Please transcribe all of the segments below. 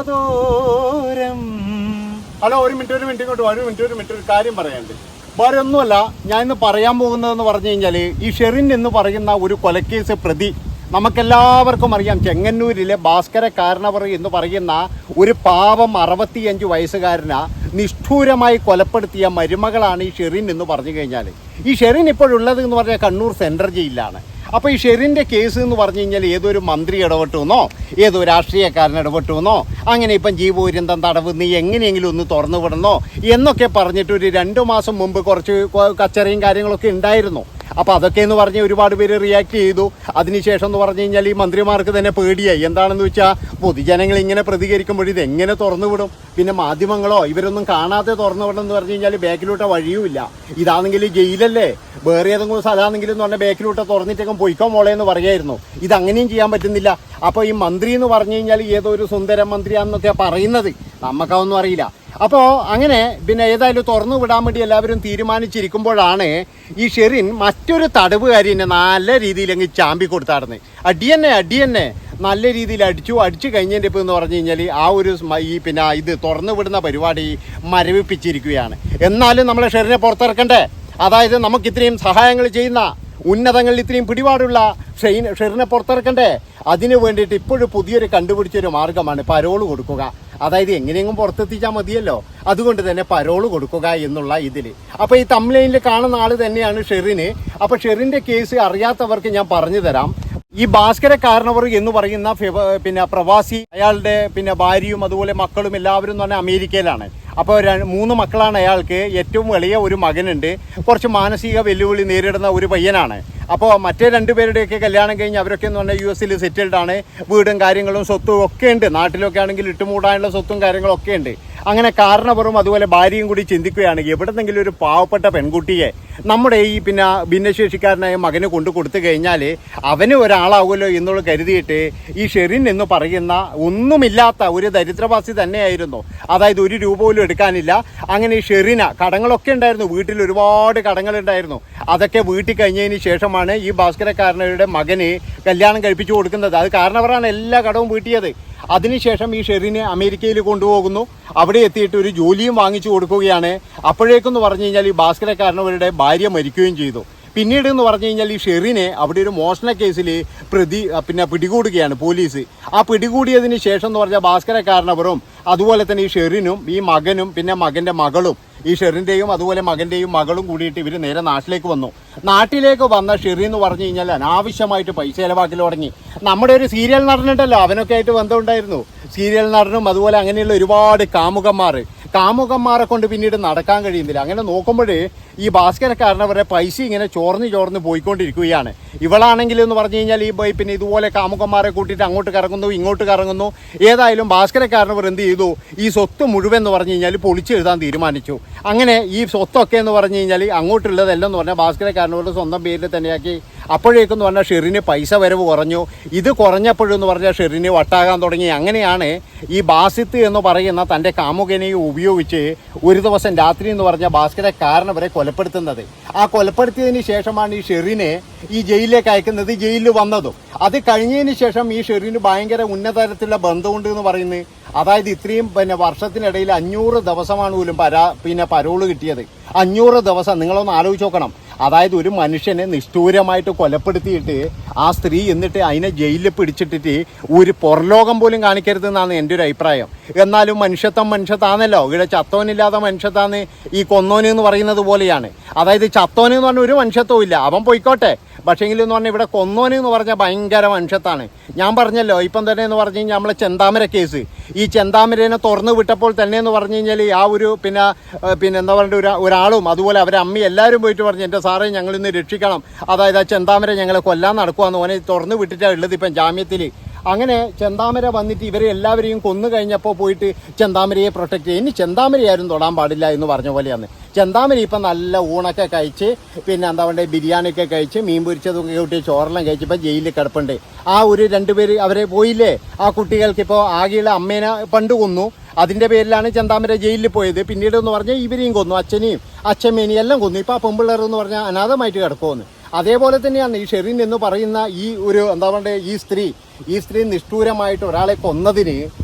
കാതോരം. ഹലോ, ഒരു മിനിറ്റ് ഇങ്ങോട്ട്. ഒരു മിനിറ്റ് ഒരു കാര്യം പറയാനുണ്ട്. വേറെ ഒന്നുമല്ല, ഞാൻ ഇന്ന് പറയാൻ പോകുന്നതെന്ന് പറഞ്ഞു കഴിഞ്ഞാൽ, ഈ ഷെറിൻ എന്ന് പറയുന്ന ഒരു കൊലക്കേസ് പ്രതി നമുക്കെല്ലാവർക്കും അറിയാം. ചെങ്ങന്നൂരിലെ ഭാസ്കര കാരണവർ എന്ന് പറയുന്ന ഒരു പാവം 65 വയസ്സുകാരനെ നിഷ്ഠൂരമായി കൊലപ്പെടുത്തിയ മരുമകളാണ് ഈ ഷെറിൻ എന്ന് പറഞ്ഞു കഴിഞ്ഞാൽ. ഈ ഷെറിൻ ഇപ്പോഴുള്ളത് എന്ന് പറഞ്ഞാൽ കണ്ണൂർ സെൻട്രൽ ജയിലിലാണ്. അപ്പോൾ ഈ ഷെറിൻ്റെ കേസ് എന്ന് പറഞ്ഞു കഴിഞ്ഞാൽ ഏതൊരു മന്ത്രി ഇടപെട്ടുവെന്നോ ഏതോ രാഷ്ട്രീയക്കാരൻ ഇടപെട്ടുവെന്നോ അങ്ങനെ ഇപ്പം ജീവപര്യന്തം തടവ് നീ എങ്ങനെയെങ്കിലും ഒന്ന് തുറന്നു വിടണോ എന്നൊക്കെ പറഞ്ഞിട്ട് ഒരു 2 മാസം മുമ്പ് കുറച്ച് കച്ചറയും കാര്യങ്ങളൊക്കെ ഉണ്ടായിരുന്നു. അപ്പോൾ അതൊക്കെ എന്ന് പറഞ്ഞ് ഒരുപാട് പേര് റിയാക്ട് ചെയ്തു. അതിനുശേഷം എന്ന് പറഞ്ഞു കഴിഞ്ഞാൽ ഈ മന്ത്രിമാർക്ക് തന്നെ പേടിയായി. എന്താണെന്ന് വെച്ചാൽ പൊതുജനങ്ങൾ ഇങ്ങനെ പ്രതികരിക്കുമ്പോൾ ഇത് എങ്ങനെ തുറന്നു വിടും? പിന്നെ മാധ്യമങ്ങളോ ഇവരൊന്നും കാണാതെ തുറന്നു വിടണം എന്ന് പറഞ്ഞു കഴിഞ്ഞാൽ ബാക്കിലോട്ട് വഴിയുമില്ല. ഇതാണെങ്കിൽ ജയിലല്ലേ, വേറെ ഏതെങ്കിലും സ്ഥലമാണെങ്കിലും എന്ന് പറഞ്ഞാൽ ബാക്കിലോട്ട് തുറന്നിട്ടേക്കും പൊയ്ക്കോ മോളെ എന്ന് പറയായിരുന്നു. ഇതങ്ങനെയും ചെയ്യാൻ പറ്റുന്നില്ല. അപ്പോൾ ഈ മന്ത്രി എന്ന് പറഞ്ഞു കഴിഞ്ഞാൽ ഏതോ ഒരു സുന്ദര മന്ത്രിയാണെന്നൊക്കെ പറയുന്നത്, നമുക്കതൊന്നും അറിയില്ല. അപ്പോൾ അങ്ങനെ പിന്നെ ഏതായാലും തുറന്നു വിടാൻ വേണ്ടി എല്ലാവരും തീരുമാനിച്ചിരിക്കുമ്പോഴാണ് ഈ ഷെറിൻ മറ്റൊരു തടവുകാരിനെ നല്ല രീതിയിൽ അങ്ങ് ചാമ്പി കൊടുത്താടുന്നത്. അടിയന്നെ നല്ല രീതിയിൽ അടിച്ചു കഴിഞ്ഞതിൻ്റെ ഇപ്പോൾ എന്ന് പറഞ്ഞു കഴിഞ്ഞാൽ ആ ഒരു പിന്നെ ഇത് തുറന്നു വിടുന്ന പരിപാടി മരവിപ്പിച്ചിരിക്കുകയാണ്. എന്നാലും നമ്മളെ ഷെറിനെ പുറത്തിറക്കണ്ടേ? അതായത് നമുക്ക് ഇത്രയും സഹായങ്ങൾ ചെയ്യുന്ന ഉന്നതങ്ങളിൽ ഇത്രയും പിടിപാടുള്ള ഷെറിനെ പുറത്തിറക്കണ്ടേ? അതിനു വേണ്ടിയിട്ട് ഇപ്പോഴും പുതിയൊരു കണ്ടുപിടിച്ചൊരു മാർഗമാണ് പരോള് കൊടുക്കുക. അതായത് എങ്ങനെയെങ്കിലും പുറത്തെത്തിച്ചാൽ മതിയല്ലോ, അതുകൊണ്ട് തന്നെ പരോള് കൊടുക്കുക എന്നുള്ള ഇതിൽ. അപ്പോൾ ഈ തംബ്നെയിലിൽ കാണുന്ന ആൾ തന്നെയാണ് ഷെറിന്. അപ്പോൾ ഷെറിൻ്റെ കേസ് അറിയാത്തവർക്ക് ഞാൻ പറഞ്ഞു തരാം. ഈ ഭാസ്കര കാരണവർ എന്ന് പറയുന്ന പിന്നെ പ്രവാസി, അയാളുടെ പിന്നെ ഭാര്യയും അതുപോലെ മക്കളും എല്ലാവരും എന്ന് പറഞ്ഞാൽ അമേരിക്കയിലാണ്. അപ്പോൾ 3 മക്കളാണ് അയാൾക്ക്. ഏറ്റവും വലിയ ഒരു മകനുണ്ട്. കുറച്ച് മാനസിക വെല്ലുവിളി നേരിടുന്ന ഒരു പയ്യനാണ്. അപ്പോൾ മറ്റേ 2 പേരുടെയൊക്കെ കല്യാണം കഴിഞ്ഞ് അവരൊക്കെ എന്ന് പറഞ്ഞാൽ US സെറ്റിൽഡ് ആണ്. വീടും കാര്യങ്ങളും സ്വത്തും ഒക്കെ ഉണ്ട്. നാട്ടിലൊക്കെ ആണെങ്കിൽ ഇട്ടുമൂടാനുള്ള സ്വത്തും കാര്യങ്ങളൊക്കെ ഉണ്ട്. അങ്ങനെ കാരണവരും അതുപോലെ ഭാര്യയും കൂടി ചിന്തിക്കുകയാണ്, എവിടെന്നെങ്കിലും ഒരു പാവപ്പെട്ട പെൺകുട്ടിയെ നമ്മുടെ ഈ പിന്നെ ഭിന്നശേഷിക്കാരനായ മകന് കൊണ്ടു കൊടുത്തു കഴിഞ്ഞാൽ അവന് ഒരാളാവുമല്ലോ എന്നുള്ള കരുതിയിട്ട് ഈ ഷെറിൻ എന്ന് പറയുന്ന ഒന്നുമില്ലാത്ത ഒരു ദരിദ്രവാസി തന്നെയായിരുന്നു. അതായത് 1 രൂപ പോലും എടുക്കാനില്ല. അങ്ങനെ ഈ ഷെറിന കടങ്ങളൊക്കെ ഉണ്ടായിരുന്നു. വീട്ടിൽ ഒരുപാട് കടങ്ങളുണ്ടായിരുന്നു. അതൊക്കെ വീട്ടിൽ കഴിഞ്ഞതിന് ശേഷമാണ് ഈ ഭാസ്കരക്കാരനയുടെ മകന് കല്യാണം കഴിപ്പിച്ചു കൊടുക്കുന്നത്. അത് കാരണവരാണ് എല്ലാ കടവും വീട്ടിയത്. അതിനുശേഷം ഈ ഷെറിനെ അമേരിക്കയിൽ കൊണ്ടുപോകുന്നു. അവിടെ എത്തിയിട്ട് ഒരു ജോലിയും വാങ്ങിച്ചു കൊടുക്കുകയാണ്. അപ്പോഴേക്കെന്ന് പറഞ്ഞു കഴിഞ്ഞാൽ ഈ ഭാസ്കരക്കാരനവരുടെ ഭാര്യ മരിക്കുകയും ചെയ്തു. പിന്നീട് എന്ന് പറഞ്ഞു കഴിഞ്ഞാൽ ഈ ഷെറിനെ അവിടെ ഒരു മോഷണ കേസിൽ പിന്നെ പിടികൂടുകയാണ് പോലീസ്. ആ പിടികൂടിയതിന് ശേഷം എന്ന് പറഞ്ഞാൽ ഭാസ്കരക്കാരനവരും അതുപോലെ തന്നെ ഈ ഷെറിനും ഈ മകനും പിന്നെ മകൻ്റെ മകളും ഈ ഷെറിൻ്റെയും അതുപോലെ മകൻ്റെയും മകളും കൂടിയിട്ട് ഇവർ നേരെ നാട്ടിലേക്ക് വന്നു. നാട്ടിലേക്ക് വന്ന ഷെറി എന്ന് പറഞ്ഞു കഴിഞ്ഞാൽ അനാവശ്യമായിട്ട് പൈസ ചിലവാക്കൽ തുടങ്ങി. നമ്മുടെ ഒരു സീരിയൽ നടനുണ്ടല്ലോ, അവനൊക്കെ ആയിട്ട് ബന്ധമുണ്ടായിരുന്നു. സീരിയൽ നടനും അതുപോലെ അങ്ങനെയുള്ള ഒരുപാട് കാമുകന്മാരെ കൊണ്ട് പിന്നീട് നടക്കാൻ കഴിയുന്നില്ല. അങ്ങനെ നോക്കുമ്പോൾ ഈ ഭാസ്കരക്കാരനവരെ പൈസ ഇങ്ങനെ ചോർന്ന് പോയിക്കൊണ്ടിരിക്കുകയാണ്. ഇവളാണെങ്കിൽ എന്ന് പറഞ്ഞു കഴിഞ്ഞാൽ ഈ പിന്നെ ഇതുപോലെ കാമുകന്മാരെ കൂട്ടിയിട്ട് അങ്ങോട്ട് കറങ്ങുന്നു ഇങ്ങോട്ട് കറങ്ങുന്നു. ഏതായാലും ഭാസ്കരക്കാരനവർ എന്ത് ചെയ്തു, ഈ സ്വത്ത് മുഴുവൻ എന്ന് പറഞ്ഞു കഴിഞ്ഞാൽ പൊളിച്ചെഴുതാൻ തീരുമാനിച്ചു. അങ്ങനെ ഈ സ്വത്തൊക്കെ എന്ന് പറഞ്ഞു കഴിഞ്ഞാൽ അങ്ങോട്ടുള്ളതെല്ലാം എന്ന് പറഞ്ഞാൽ ഭാസ്കരക്കാരനവരുടെ സ്വന്തം പേരിൽ തന്നെയാക്കി. അപ്പോഴേക്കെന്ന് പറഞ്ഞാൽ ഷെറിന് പൈസ വരവ് കുറഞ്ഞു. ഇത് കുറഞ്ഞപ്പോഴെന്ന് പറഞ്ഞാൽ ഷെറിന് വട്ടാകാൻ തുടങ്ങി. അങ്ങനെയാണ് ഈ ബാസിത്ത് എന്ന് പറയുന്ന തൻ്റെ കാമുകനെയും ഉപയോഗിച്ച് ഒരു ദിവസം രാത്രി എന്ന് പറഞ്ഞാൽ ഭാസ്കരക്കാരനവരെ കൊലപ്പെടുത്തുന്നത്. ആ കൊലപ്പെടുത്തിയതിന് ശേഷമാണ് ഈ ഷെറിനെ ഈ ജയിലിലേക്ക് അയക്കുന്നത്, ജയിലിൽ വന്നതും. അത് കഴിഞ്ഞതിന് ശേഷം ഈ ഷെറിന് ഭയങ്കര ഉന്നതരത്തിലുള്ള ബന്ധമുണ്ട് എന്ന് പറയുന്നത്. അതായത് ഇത്രയും പിന്നെ വർഷത്തിനിടയിൽ 500 ദിവസമാണ് പോലും പരോള് കിട്ടിയത്. 500 ദിവസം നിങ്ങളൊന്ന് ആലോചിച്ച് നോക്കണം. അതായത് ഒരു മനുഷ്യനെ നിഷ്ഠൂരമായിട്ട് കൊലപ്പെടുത്തിയിട്ട് ആ സ്ത്രീ എന്നിട്ട് അതിനെ ജയിലിൽ പിടിച്ചിട്ടിട്ട് ഒരു പുറലോകം പോലും കാണിക്കരുതെന്നാണ് എൻ്റെ ഒരു അഭിപ്രായം. എന്നാലും മനുഷ്യത്താണല്ലോ. ഇവിടെ ചത്തോനില്ലാതെ മനുഷ്യത്താന്ന് ഈ കൊന്നോന് എന്ന് പറയുന്നത് പോലെയാണ്. അതായത് ചത്തോന് എന്ന് പറഞ്ഞാൽ ഒരു മനുഷ്യത്വം ഇല്ല, അവൻ പോയിക്കോട്ടെ. പക്ഷേങ്കിലും എന്ന് പറഞ്ഞാൽ ഇവിടെ കൊന്നോന് എന്ന് പറഞ്ഞാൽ ഭയങ്കര മനുഷ്യത്താണ്. ഞാൻ പറഞ്ഞല്ലോ ഇപ്പം തന്നെ എന്ന് പറഞ്ഞു കഴിഞ്ഞാൽ നമ്മളെ ചെന്താമര കേസ്, ഈ ചെന്താമരനെ തുറന്നു വിട്ടപ്പോൾ തന്നെ എന്ന് പറഞ്ഞു കഴിഞ്ഞാൽ ആ ഒരു പിന്നെ എന്താ പറയുക ഒരാളും അതുപോലെ അവരെ അമ്മയും എല്ലാവരും പോയിട്ട് പറഞ്ഞു, എൻ്റെ സാറേ ഞങ്ങളിന്ന് രക്ഷിക്കണം, അതായത് ആ ചെന്താമര ഞങ്ങളെ കൊല്ലാൻ നടക്കുവാന്ന് ഓനെ തുറന്നു വിട്ടിട്ടാണ് ഉള്ളത് ഇപ്പം ജാമ്യത്തിൽ. അങ്ങനെ ചെന്താമര വന്നിട്ട് ഇവരെ എല്ലാവരെയും കൊന്നു കഴിഞ്ഞപ്പോൾ പോയിട്ട് ചെന്താമരയെ പ്രൊട്ടക്റ്റ് ചെയ്യും. ഇനി ചെന്താമരയാരും തൊടാൻ പാടില്ല എന്ന് പറഞ്ഞ പോലെയാണ്. ചെന്താമര ഇപ്പം നല്ല ഊണൊക്കെ കഴിച്ച് പിന്നെ എന്താ പറയുക ബിരിയാണിയൊക്കെ കഴിച്ച് മീൻ പൊരിച്ചതൊക്കെ കൂട്ടി ചോറെല്ലാം കഴിച്ചപ്പോൾ ജയിലിൽ കിടപ്പുണ്ട്. ആ ഒരു 2 പേര് അവരെ പോയില്ലേ, ആ കുട്ടികൾക്കിപ്പോൾ ആകെയുള്ള അമ്മേനെ പണ്ട് കൊന്നു. അതിൻ്റെ പേരിലാണ് ചെന്താമര ജയിലിൽ പോയത്. പിന്നീട് എന്ന് പറഞ്ഞാൽ ഇവരെയും കൊന്നു, അച്ഛനെയും അച്ഛമ്മേനെയും എല്ലാം കൊന്നു. ഇപ്പോൾ ആ പെമ്പിള്ളേർ എന്ന് പറഞ്ഞാൽ അനാഥമായിട്ട് കിടക്കുമെന്ന്. അതേപോലെ തന്നെയാണ് ഈ ഷെറിൻ എന്ന് പറയുന്ന ഈ ഒരു എന്താ പറയുക ഈ സ്ത്രീ നിഷ്ഠൂരമായിട്ട് ഒരാളെ കൊന്നതിന്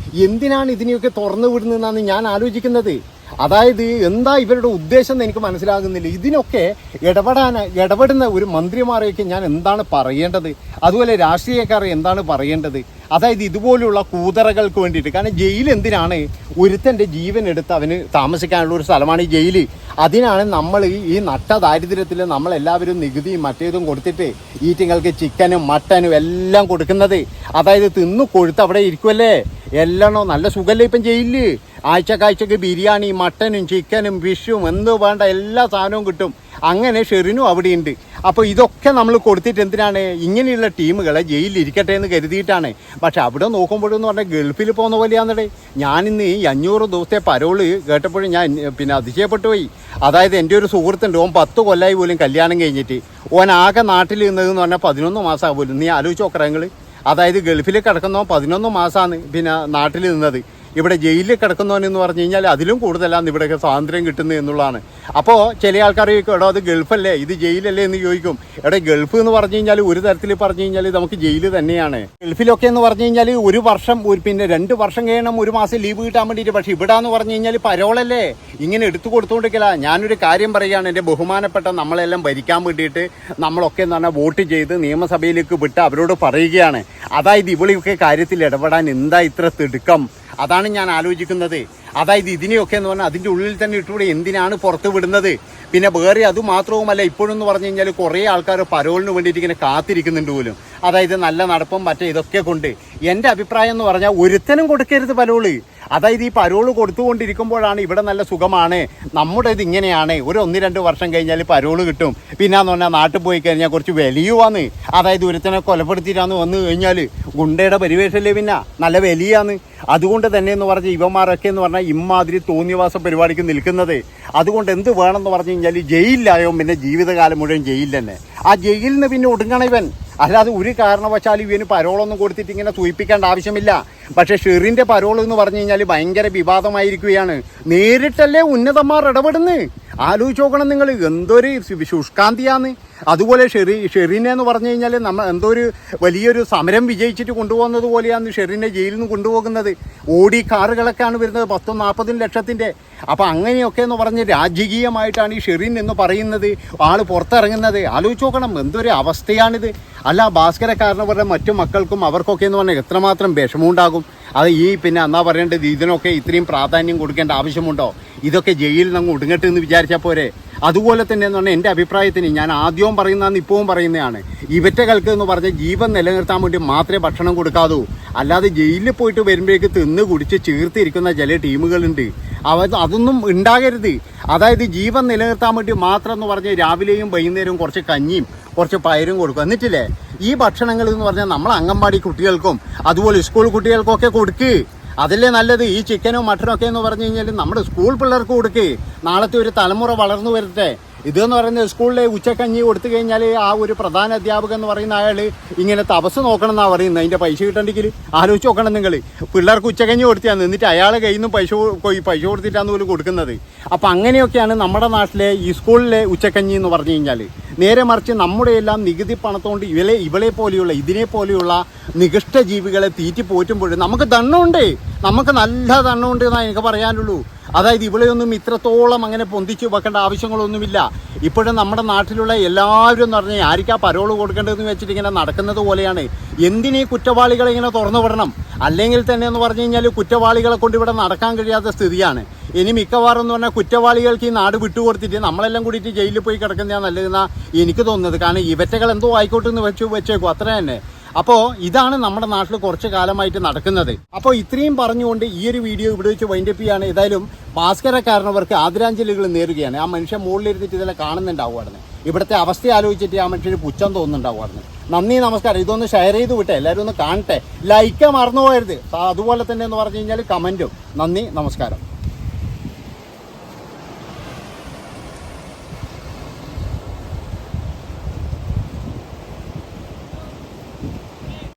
എന്തിനാണ് ഇതിനെയൊക്കെ തുറന്നു വിടുന്നതെന്നാണ് ഞാൻ ആലോചിക്കുന്നത്. അതായത് എന്താ ഇവരുടെ ഉദ്ദേശം എന്ന് എനിക്ക് മനസ്സിലാകുന്നില്ല. ഇതിനൊക്കെ ഇടപെടുന്ന ഒരു മന്ത്രിമാരെയൊക്കെ ഞാൻ എന്താണ് പറയേണ്ടത്, അതുപോലെ രാഷ്ട്രീയക്കാരെ എന്താണ് പറയേണ്ടത്? അതായത് ഇതുപോലുള്ള കൂതറകൾക്ക് വേണ്ടിയിട്ട്. കാരണം ജയിൽ എന്തിനാണ്? ഒരുത്തൻ്റെ ജീവൻ എടുത്ത് അവന് താമസിക്കാനുള്ള ഒരു സ്ഥലമാണ് ഈ ജയില്. അതിനാണ് നമ്മൾ ഈ നട്ട ദാരിദ്ര്യത്തിൽ നമ്മളെല്ലാവരും നികുതിയും മറ്റേതും കൊടുത്തിട്ട് ഈറ്റിങ്ങൾക്ക് ചിക്കനും മട്ടനും എല്ലാം കൊടുക്കുന്നത്. അതായത് തിന്നു കൊഴുത്ത് അവിടെ ഇരിക്കുമല്ലേ, എല്ലാം നല്ല സുഖമല്ലേ ഇപ്പം ജയിലില്. ആഴ്ചക്കാഴ്ചക്ക് ബിരിയാണി മട്ടനും ചിക്കനും ഫിഷും എന്തോ വേണ്ട എല്ലാ സാധനവും കിട്ടും. അങ്ങനെ ഷെറിനും അവിടെയുണ്ട്. അപ്പോൾ ഇതൊക്കെ നമ്മൾ കൊടുത്തിട്ട് എന്തിനാണ്? ഇങ്ങനെയുള്ള ടീമുകളെ ജയിലിൽ ഇരിക്കട്ടെ എന്ന് കരുതിയിട്ടാണ്. പക്ഷെ അവിടെ നോക്കുമ്പോഴെന്ന് പറഞ്ഞാൽ ഗൾഫിൽ പോകുന്ന പോലെയാണെന്നേ. ഞാനിന്ന് ഈ 500 ദിവസത്തെ പരോള് കേട്ടപ്പോഴും ഞാൻ അതിശയപ്പെട്ടു പോയി. അതായത് എൻ്റെ ഒരു സുഹൃത്തുണ്ട്, ഓൻ 10 കൊല്ലമായി പോലും കല്യാണം കഴിഞ്ഞിട്ട് ഓൻ ആകെ നാട്ടിൽ നിന്നതെന്ന് പറഞ്ഞാൽ 11 മാസമാണ് പോലും. നീ ആലോചിച്ച് നോക്കറ നിങ്ങൾ. അതായത് ഗൾഫിൽ കിടക്കുന്നവൻ 11 മാസമാണ് നാട്ടിൽ നിന്നത്. ഇവിടെ ജയിലിൽ കിടക്കുന്നവനെന്ന് പറഞ്ഞു കഴിഞ്ഞാൽ അതിലും കൂടുതലാണ് ഇവിടെയൊക്കെ സ്വാതന്ത്ര്യം കിട്ടുന്നത് എന്നുള്ളതാണ്. അപ്പോൾ ചില ആൾക്കാർ ചോദിക്കും, എടോ അത് ഗൾഫല്ലേ ഇത് ജയിലല്ലേ എന്ന് ചോദിക്കും. എവിടെ ഗൾഫ് എന്ന് പറഞ്ഞു കഴിഞ്ഞാൽ ഒരു തരത്തിൽ പറഞ്ഞു കഴിഞ്ഞാൽ നമുക്ക് ജയിൽ തന്നെയാണ്. ഗൾഫിലൊക്കെ എന്ന് പറഞ്ഞു കഴിഞ്ഞാൽ 1 വർഷം 2 വർഷം കഴിയണം 1 മാസം ലീവ് കിട്ടാൻ വേണ്ടിയിട്ട്. പക്ഷേ ഇവിടെ എന്ന് പറഞ്ഞു കഴിഞ്ഞാൽ പരോളല്ലേ, ഇങ്ങനെ എടുത്തു കൊടുത്തുകൊണ്ടിരിക്കില്ല. ഞാനൊരു കാര്യം പറയുകയാണ്, എൻ്റെ ബഹുമാനപ്പെട്ട നമ്മളെല്ലാം ഭരിക്കാൻ വേണ്ടിയിട്ട് നമ്മളൊക്കെ എന്ന് പറഞ്ഞാൽ വോട്ട് ചെയ്ത് നിയമസഭയിലേക്ക് വിട്ട് അവരോട് പറയുകയാണ്. അതായത് ഇവളൊക്കെ കാര്യത്തിൽ ഇടപെടാൻ എന്താ ഇത്ര തിടുക്കം? അതാണ് ഞാൻ ആലോചിക്കുന്നത്. അതായത് ഇതിനെയൊക്കെ എന്ന് പറഞ്ഞാൽ അതിൻ്റെ ഉള്ളിൽ തന്നെ ഇട്ടുകൂടെ, എന്തിനാണ് പുറത്ത് വിടുന്നത്? പിന്നെ വേറെ അതുമാത്രവുമല്ല, ഇപ്പോഴെന്ന് പറഞ്ഞു കഴിഞ്ഞാൽ കുറേ ആൾക്കാർ പരോളിന് വേണ്ടിയിട്ട് ഇങ്ങനെ കാത്തിരിക്കുന്നുണ്ട് പോലും. അതായത് നല്ല നടപ്പും മറ്റേ ഇതൊക്കെ കൊണ്ട്. എൻ്റെ അഭിപ്രായം എന്ന് പറഞ്ഞാൽ ഒരുത്തനും കൊടുക്കരുത് പരോള്. അതായത് ഈ പരോള് കൊടുത്തുകൊണ്ടിരിക്കുമ്പോഴാണ് ഇവിടെ നല്ല സുഖമാണ്, നമ്മുടെ ഇത് ഇങ്ങനെയാണ്. 1-2 വർഷം കഴിഞ്ഞാൽ പരോള് കിട്ടും. പിന്നെന്ന് പറഞ്ഞാൽ നാട്ടിൽ പോയി കഴിഞ്ഞാൽ കുറച്ച് വിലയുവാന്ന്. അതായത് ഒരുത്തനെ കൊലപ്പെടുത്തിയിട്ടാന്ന് വന്നു കഴിഞ്ഞാൽ ഗുണ്ടയുടെ പരിവേഷമല്ലേ, പിന്നെ നല്ല വിലയാന്ന്. അതുകൊണ്ട് തന്നെ എന്ന് പറഞ്ഞാൽ ഇവന്മാരൊക്കെ എന്ന് പറഞ്ഞാൽ ഇമ്മാതിരി തോന്നിയവാസ പരിപാടിക്ക് നിൽക്കുന്നത്. അതുകൊണ്ട് എന്ത് വേണമെന്ന് പറഞ്ഞു കഴിഞ്ഞാൽ ജയിലിലായോ പിന്നെ ജീവിതകാലം മുഴുവൻ ജയിലിൽ തന്നെ. ആ ജയിലിൽ നിന്ന് പിന്നെ ഒടുങ്ങണം ഇവൻ. അല്ലാതെ ഒരു കാരണവശാലും ഇവന് പരോളൊന്നും കൊടുത്തിട്ട് ഇങ്ങനെ സൂചിപ്പിക്കേണ്ട ആവശ്യമില്ല. പക്ഷേ ഷെറിൻ്റെ പരോൾ എന്ന് പറഞ്ഞു കഴിഞ്ഞാൽ ഭയങ്കര വിവാദമായിരിക്കുകയാണ്. നേരിട്ടല്ലേ ഉന്നതന്മാർ ഇടപെടുന്നു. ആലോചിച്ച് നോക്കണം നിങ്ങൾ, എന്തൊരു ശുഷ്കാന്തിയാന്ന്. അതുപോലെ ഷെറിനെ എന്ന് പറഞ്ഞു കഴിഞ്ഞാൽ നമ്മൾ എന്തോ ഒരു വലിയൊരു സമരം വിജയിച്ചിട്ട് കൊണ്ടുപോകുന്നത് പോലെയാണ് ഷെറിനെ ജയിലിൽ നിന്ന് കൊണ്ടുപോകുന്നത്. ഓടി കാറുകളൊക്കെയാണ് വരുന്നത് 10-40 ലക്ഷത്തിൻ്റെ. അപ്പം അങ്ങനെയൊക്കെ എന്ന് പറഞ്ഞ് രാജകീയമായിട്ടാണ് ഈ ഷെറിൻ എന്ന് പറയുന്നത് ആൾ പുറത്തിറങ്ങുന്നത്. ആലോചിച്ച് നോക്കണം, എന്തൊരു അവസ്ഥയാണിത്. അല്ല ഭാസ്കരക്കാരനവരുടെ മറ്റു മക്കൾക്കും അവർക്കൊക്കെ എന്ന് പറഞ്ഞാൽ എത്രമാത്രം വിഷമമുണ്ടാകും. അത് ഈ എന്നാ പറയേണ്ടത്, ഇതിനൊക്കെ ഇത്രയും പ്രാധാന്യം കൊടുക്കേണ്ട ആവശ്യമുണ്ടോ? ഇതൊക്കെ ജയിലിൽ നിന്ന് ഒടുങ്ങട്ടെ എന്ന് വിചാരിച്ചാൽ പോരെ? അതുപോലെ തന്നെ എന്ന് പറഞ്ഞാൽ എൻ്റെ അഭിപ്രായത്തിന് ഞാൻ ആദ്യവും പറയുന്നതാണ് ഇപ്പവും പറയുന്നതാണ്, ഇവറ്റകൾക്ക് എന്ന് പറഞ്ഞാൽ ജീവൻ നിലനിർത്താൻ വേണ്ടി മാത്രമേ ഭക്ഷണം കൊടുക്കാവൂ. അല്ലാതെ ജയിലിൽ പോയിട്ട് വരുമ്പോഴേക്ക് തിന്ന് കുടിച്ച് ചീർത്തിരിക്കുന്ന ചില ടീമുകളുണ്ട്. അതൊന്നും ഉണ്ടാകരുത്. അതായത് ജീവൻ നിലനിർത്താൻ വേണ്ടി മാത്രം എന്ന് പറഞ്ഞാൽ രാവിലെയും വൈകുന്നേരവും കുറച്ച് കഞ്ഞിയും കുറച്ച് പയരും കൊടുക്കും. എന്നിട്ടില്ലേ ഈ ഭക്ഷണങ്ങൾ എന്ന് പറഞ്ഞാൽ നമ്മൾ അംഗൻവാടി കുട്ടികൾക്കും അതുപോലെ സ്കൂൾ കുട്ടികൾക്കൊക്കെ കൊടുക്ക്. അതല്ലേ നല്ലത്. ഈ ചിക്കനും മട്ടനും ഒക്കെ എന്ന് പറഞ്ഞു കഴിഞ്ഞാൽ നമ്മുടെ സ്കൂൾ പിള്ളേർക്ക് കൊടുക്ക്. നാളത്തെ ഒരു തലമുറ വളർന്നു വരട്ടെ. ഇതെന്ന് പറയുന്നത് സ്കൂളിലെ ഉച്ചക്കഞ്ഞി കൊടുത്തു കഴിഞ്ഞാൽ ആ ഒരു പ്രധാന അധ്യാപകൻ എന്ന് പറയുന്ന അയാൾ ഇങ്ങനെ തപസ് നോക്കണം എന്നാണ് പറയുന്നത്. അതിൻ്റെ പൈസ കിട്ടണ്ടെങ്കിൽ ആലോചിച്ച് നോക്കണം നിങ്ങൾ. പിള്ളേർക്ക് ഉച്ചക്കഞ്ഞി കൊടുത്തിയാണ്, എന്നിട്ട് അയാളെ കയ്യിൽ നിന്നും പൈസ കൊടുത്തിട്ടാണ് പോലും കൊടുക്കുന്നത്. അപ്പം അങ്ങനെയൊക്കെയാണ് നമ്മുടെ നാട്ടിലെ ഈ സ്കൂളിലെ ഉച്ചക്കഞ്ഞി എന്ന് പറഞ്ഞു കഴിഞ്ഞാൽ. നേരെ മറിച്ച് നമ്മുടെ എല്ലാം നികുതി പണത്തോണ്ട് ഇവളെ പോലെയുള്ള ഇതിനെ പോലെയുള്ള നികൃഷ്ട ജീവികളെ തീറ്റി പോറ്റുമ്പോൾ നമുക്ക് ദണ്ണമുണ്ട്, നമുക്ക് നല്ല ദണ്ണമുണ്ട് എന്നാണ് എനിക്ക് പറയാനുള്ളൂ. അതായത് ഇവിടെയൊന്നും ഇത്രത്തോളം അങ്ങനെ പൊന്തിച്ച് വെക്കേണ്ട ആവശ്യങ്ങളൊന്നുമില്ല. ഇപ്പോഴും നമ്മുടെ നാട്ടിലുള്ള എല്ലാവരും എന്ന് പറഞ്ഞാൽ ആർക്കാ പരോള് കൊടുക്കേണ്ടതെന്ന് വെച്ചിട്ട് ഇങ്ങനെ നടക്കുന്നത് പോലെയാണ്. എന്തിനീ കുറ്റവാളികളെ ഇങ്ങനെ തുറന്നു വിടണം? അല്ലെങ്കിൽ തന്നെ എന്ന് പറഞ്ഞു കഴിഞ്ഞാൽ കുറ്റവാളികളെ കൊണ്ട് ഇവിടെ നടക്കാൻ കഴിയാത്ത സ്ഥിതിയാണ്. ഇനി മിക്കവാറും എന്ന് പറഞ്ഞാൽ കുറ്റവാളികൾക്ക് ഈ നാട് വിട്ടുകൊടുത്തിട്ട് നമ്മളെല്ലാം കൂടിയിട്ട് ജയിലിൽ പോയി കിടക്കുന്നതാണ് നല്ലതെന്നാണ് എനിക്ക് തോന്നുന്നത്. കാരണം ഇവറ്റകൾ എന്തോ ആയിക്കോട്ടെ എന്ന് വെച്ചേക്കും, അത്ര തന്നെ. അപ്പോൾ ഇതാണ് നമ്മുടെ നാട്ടിൽ കുറച്ച് കാലമായിട്ട് നടക്കുന്നത്. അപ്പോൾ ഇത്രയും പറഞ്ഞുകൊണ്ട് ഈ ഒരു വീഡിയോ ഇവിടെ വെച്ച് വൈൻഡപ്പ് ചെയ്യാണ്. ഏതായാലും ഭാസ്കരക്കാരനവർക്ക് ആദരാഞ്ജലികൾ നേരുകയാണ്. ആ മനുഷ്യൻ മുകളിലിരുന്നിട്ട് ഇതെല്ലാം കാണുന്നുണ്ടാവുമായിരുന്നു. ഇവിടുത്തെ അവസ്ഥ ആലോചിച്ചിട്ട് ആ മനുഷ്യന് പുച്ഛം തോന്നുന്നുണ്ടാവുമായിരുന്നു. നന്ദി, നമസ്കാരം. ഇതൊന്ന് ഷെയർ ചെയ്ത് വിട്ടെ, എല്ലാവരും ഒന്ന് കാണട്ടെ. ലൈക്ക് മറന്നു പോകരുത്. അതുപോലെ തന്നെ എന്ന് പറഞ്ഞു കഴിഞ്ഞാൽ കമൻറ്റും. നന്ദി, നമസ്കാരം.